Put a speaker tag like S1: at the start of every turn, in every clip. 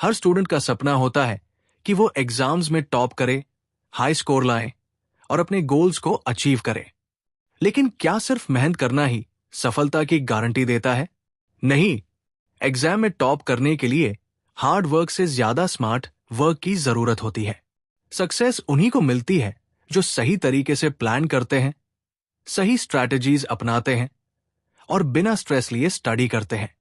S1: हर student का सपना होता है कि वो एग्जाम्स में टॉप करे, हाई स्कोर लाए और अपने गोल्स को अचीव करे। लेकिन क्या सिर्फ मेहनत करना ही सफलता की गारंटी देता है? नहीं। एग्जाम में टॉप करने के लिए हार्ड वर्क से ज्यादा स्मार्ट वर्क की जरूरत होती है। सक्सेस उन्हीं को मिलती है जो सही तरीके से प्लान करते हैं, सही स्ट्रैटेजीज अपनाते हैं और बिना स्ट्रेस लिए स्टडी करते हैं।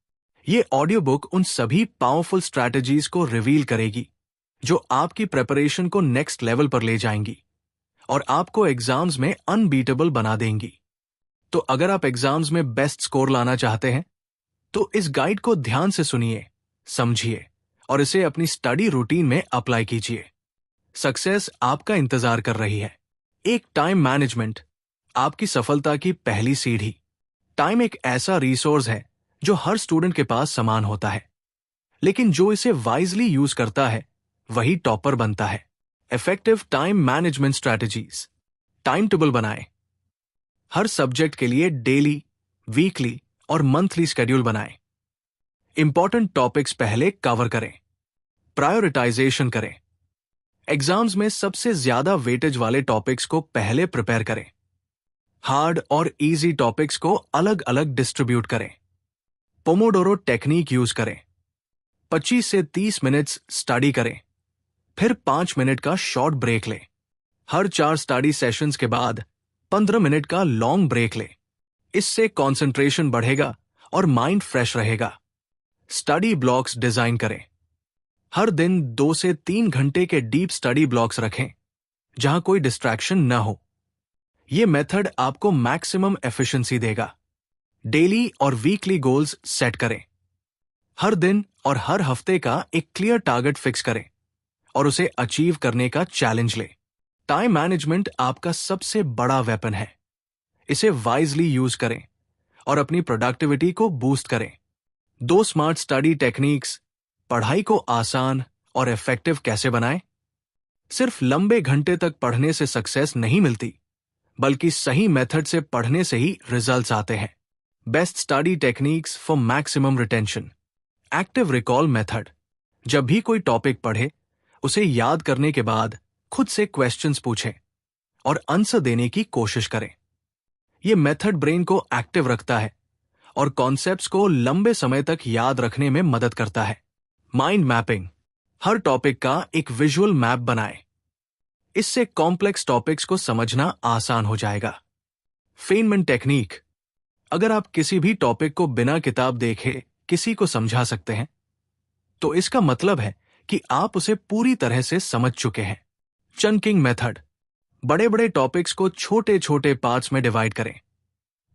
S1: ये ऑडियो बुक उन सभी पावरफुल स्ट्रैटेजीज को रिवील करेगी जो आपकी प्रिपरेशन को नेक्स्ट लेवल पर ले जाएंगी और आपको एग्जाम्स में अनबीटेबल बना देंगी। तो अगर आप एग्जाम्स में बेस्ट स्कोर लाना चाहते हैं तो इस गाइड को ध्यान से सुनिए, समझिए और इसे अपनी स्टडी रूटीन में अप्लाई कीजिए। सक्सेस आपका इंतजार कर रही है। एक टाइम मैनेजमेंट, आपकी सफलता की पहली सीढ़ी। टाइम एक ऐसा रिसोर्स है जो हर स्टूडेंट के पास समान होता है, लेकिन जो इसे वाइजली यूज करता है वही टॉपर बनता है। Effective time management strategies. Time table बनाएं। हर सब्जेक्ट के लिए डेली, वीकली और मंथली शेड्यूल बनाएं। इंपॉर्टेंट टॉपिक्स पहले कवर करें। प्रायोरिटाइजेशन करें। एग्जाम्स में सबसे ज्यादा वेटेज वाले टॉपिक्स को पहले प्रिपेयर करें। हार्ड और इजी टॉपिक्स को अलग अलग डिस्ट्रीब्यूट करें। पोमोडोरो टेक्निक यूज करें। 25 से 30 मिनट्स स्टडी करें, फिर 5 मिनट का शॉर्ट ब्रेक लें। हर 4 स्टडी सेशंस के बाद 15 मिनट का लॉन्ग ब्रेक लें। इससे कंसंट्रेशन बढ़ेगा और माइंड फ्रेश रहेगा। स्टडी ब्लॉक्स डिजाइन करें। हर दिन 2 से 3 घंटे के डीप स्टडी ब्लॉक्स रखें जहां कोई डिस्ट्रैक्शन न हो। यह मेथड आपको मैक्सिमम एफिशिएंसी देगा। डेली और वीकली गोल्स सेट करें। हर दिन और हर हफ्ते का एक क्लियर टारगेट फिक्स करें और उसे अचीव करने का चैलेंज लें। टाइम मैनेजमेंट आपका सबसे बड़ा वेपन है। इसे वाइजली यूज करें और अपनी प्रोडक्टिविटी को बूस्ट करें। 2 स्मार्ट स्टडी टेक्निक्स पढ़ाई को आसान और इफेक्टिव कैसे बनाएं? सिर्फ लंबे घंटे तक पढ़ने से सक्सेस नहीं मिलती, बल्कि सही मेथड से पढ़ने से ही रिजल्ट्स आते हैं। Best study techniques for maximum retention. Active recall method. जब भी कोई टॉपिक पढ़े उसे याद करने के बाद खुद से क्वेश्चंस पूछें और आंसर देने की कोशिश करें। यह मेथड ब्रेन को एक्टिव रखता है और कॉन्सेप्ट्स को लंबे समय तक याद रखने में मदद करता है। Mind mapping. हर टॉपिक का एक विजुअल मैप बनाएं। इससे कॉम्प्लेक्स टॉपिक्स को समझना आसान हो जाएगा। Feynman technique. अगर आप किसी भी टॉपिक को बिना किताब देखे किसी को समझा सकते हैं तो इसका मतलब है कि आप उसे पूरी तरह से समझ चुके हैं। Chunking method. बड़े बड़े टॉपिक्स को छोटे छोटे पार्ट्स में डिवाइड करें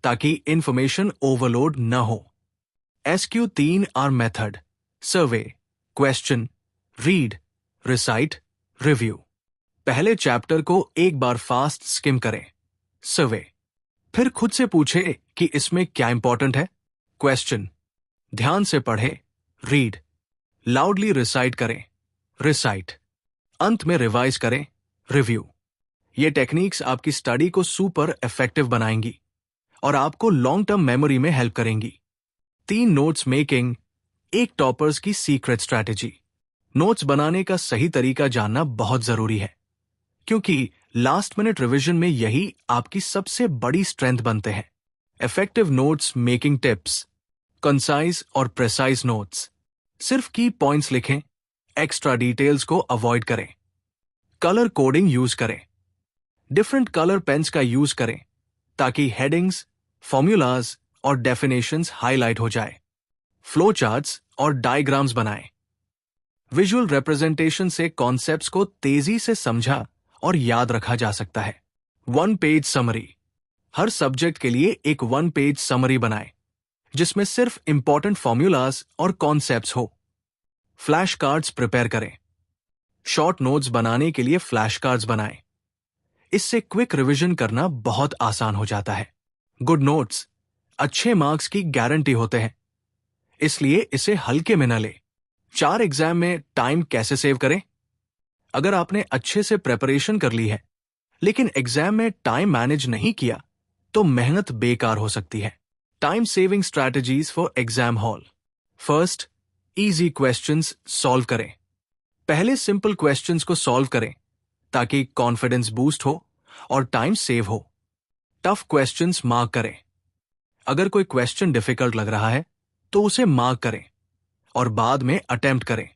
S1: ताकि इंफॉर्मेशन ओवरलोड न हो। SQ3R method. Survey, question, read, recite, review. पहले चैप्टर को एक बार फास्ट स्किम करें। सर्वे, फिर खुद से पूछे कि इसमें क्या इंपॉर्टेंट है। क्वेश्चन, ध्यान से पढ़े। रीड, लाउडली रिसाइट करें। रिसाइट, अंत में रिवाइज करें। रिव्यू। ये टेक्निक्स आपकी स्टडी को सुपर इफेक्टिव बनाएंगी और आपको लॉन्ग टर्म मेमोरी में हेल्प करेंगी। 3 नोट्स मेकिंग, एक टॉपर्स की सीक्रेट स्ट्रैटेजी। नोट्स बनाने का सही तरीका जानना बहुत जरूरी है, क्योंकि लास्ट मिनट रिवीजन में यही आपकी सबसे बड़ी स्ट्रेंथ बनते हैं। Effective notes making tips. Concise और प्रेसाइज नोट्स। सिर्फ की पॉइंट्स लिखें, एक्स्ट्रा डिटेल्स को अवॉइड करें। कलर कोडिंग यूज करें। डिफरेंट कलर पेन्स का यूज करें ताकि हेडिंग्स, फॉर्मूलाज और डेफिनेशंस हाईलाइट हो जाए। फ्लो चार्ट्स और डायग्राम्स बनाएं। विजुअल रिप्रेजेंटेशन से कॉन्सेप्ट्स को तेजी से समझा और याद रखा जा सकता है। 1 पेज समरी। हर सब्जेक्ट के लिए एक 1 पेज समरी बनाएं जिसमें सिर्फ इंपॉर्टेंट फॉर्मूलाज और कॉन्सेप्ट्स हो। फ्लैश कार्ड्स प्रिपेयर करें। शॉर्ट नोट्स बनाने के लिए फ्लैश कार्ड्स बनाएं। इससे क्विक रिवीजन करना बहुत आसान हो जाता है। गुड नोट्स अच्छे मार्क्स की गारंटी होते हैं, इसलिए इसे हल्के में न ले। 4 एग्जाम में टाइम कैसे सेव करें? अगर आपने अच्छे से प्रिपरेशन कर ली है लेकिन एग्जाम में टाइम मैनेज नहीं किया तो मेहनत बेकार हो सकती है। Time saving strategies for exam hall. First, easy questions solve करें। पहले सिंपल क्वेश्चंस को सॉल्व करें ताकि कॉन्फिडेंस बूस्ट हो और टाइम सेव हो। टफ क्वेश्चंस मार्क करें। अगर कोई क्वेश्चन डिफिकल्ट लग रहा है तो उसे मार्क करें और बाद में अटेम्प्ट करें।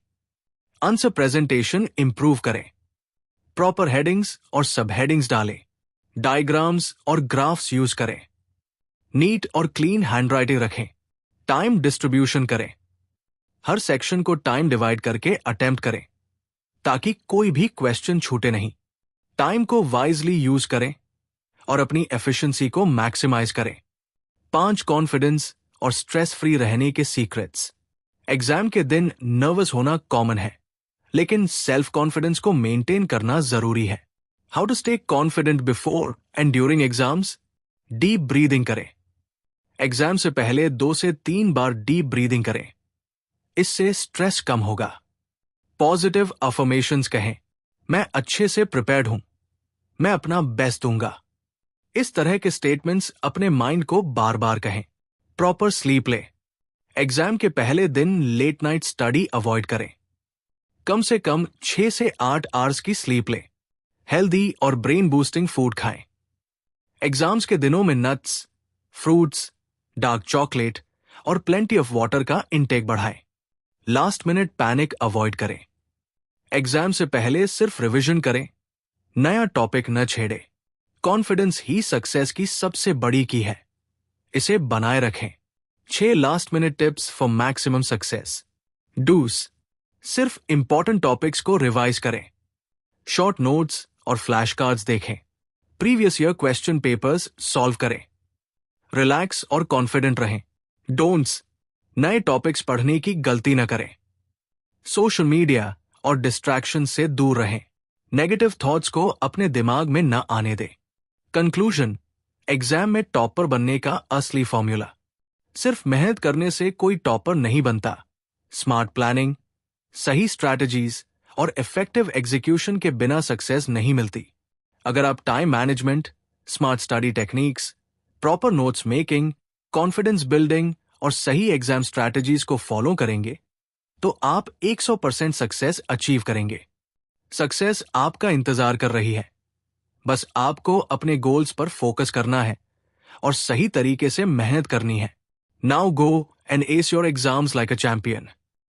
S1: आंसर प्रेजेंटेशन इंप्रूव करें। प्रॉपर हेडिंग्स और सब हेडिंग्स डालें। डायग्राम्स और ग्राफ्स यूज करें। नीट और क्लीन हैंडराइटिंग रखें। टाइम डिस्ट्रीब्यूशन करें। हर सेक्शन को टाइम डिवाइड करके अटेम्प्ट करें ताकि कोई भी क्वेश्चन छूटे नहीं। टाइम को वाइजली यूज करें और अपनी एफिशिएंसी को मैक्सिमाइज करें। 5 कॉन्फिडेंस और स्ट्रेस फ्री रहने के सीक्रेट्स। एग्जाम के दिन नर्वस होना कॉमन है, लेकिन सेल्फ कॉन्फिडेंस को मेंटेन करना जरूरी है। How to stay confident before and during exams? Deep breathing करें। एग्जाम से पहले 2 से 3 बार डीप ब्रीदिंग करें। इससे स्ट्रेस कम होगा। पॉजिटिव अफर्मेशंस कहें। मैं अच्छे से प्रिपेयर्ड हूं। मैं अपना बेस्ट दूंगा। इस तरह के स्टेटमेंट्स अपने माइंड को बार बार कहें। प्रॉपर स्लीप लें। एग्जाम के पहले दिन लेट नाइट स्टडी अवॉइड करें। कम से कम 6 से 8 आवर्स की स्लीप लें। हेल्दी और ब्रेन बूस्टिंग फूड खाएं। एग्जाम्स के दिनों में नट्स, फ्रूट्स, डार्क चॉकलेट और प्लेंटी ऑफ वाटर का इंटेक बढ़ाएं। लास्ट मिनट पैनिक अवॉइड करें। एग्जाम से पहले सिर्फ रिवीजन करें। नया टॉपिक न छेड़े। कॉन्फिडेंस ही सक्सेस की सबसे बड़ी की है। इसे बनाए रखें। 6 last minute tips for maximum success. Dos: सिर्फ इंपॉर्टेंट टॉपिक्स को रिवाइज करें। शॉर्ट नोट्स और फ्लैश कार्ड्स देखें। Previous year question papers solve करें। रिलैक्स और कॉन्फिडेंट रहें। डोंट्स: नए टॉपिक्स पढ़ने की गलती न करें। सोशल मीडिया और डिस्ट्रैक्शन से दूर रहें। नेगेटिव थॉट्स को अपने दिमाग में न आने दें। कंक्लूजन: एग्जाम में टॉपर बनने का असली फॉर्मूला। सिर्फ मेहनत करने से कोई टॉपर नहीं बनता। स्मार्ट प्लानिंग, सही स्ट्रैटेजीज और इफेक्टिव एग्जीक्यूशन के बिना सक्सेस नहीं मिलती। अगर आप time management, smart study techniques, proper notes making, confidence building और सही एग्जाम स्ट्रैटेजीज को फॉलो करेंगे तो आप 100% सक्सेस अचीव करेंगे। सक्सेस आपका इंतजार कर रही है। बस आपको अपने गोल्स पर फोकस करना है और सही तरीके से मेहनत करनी है। Now go and S your exams like a champion.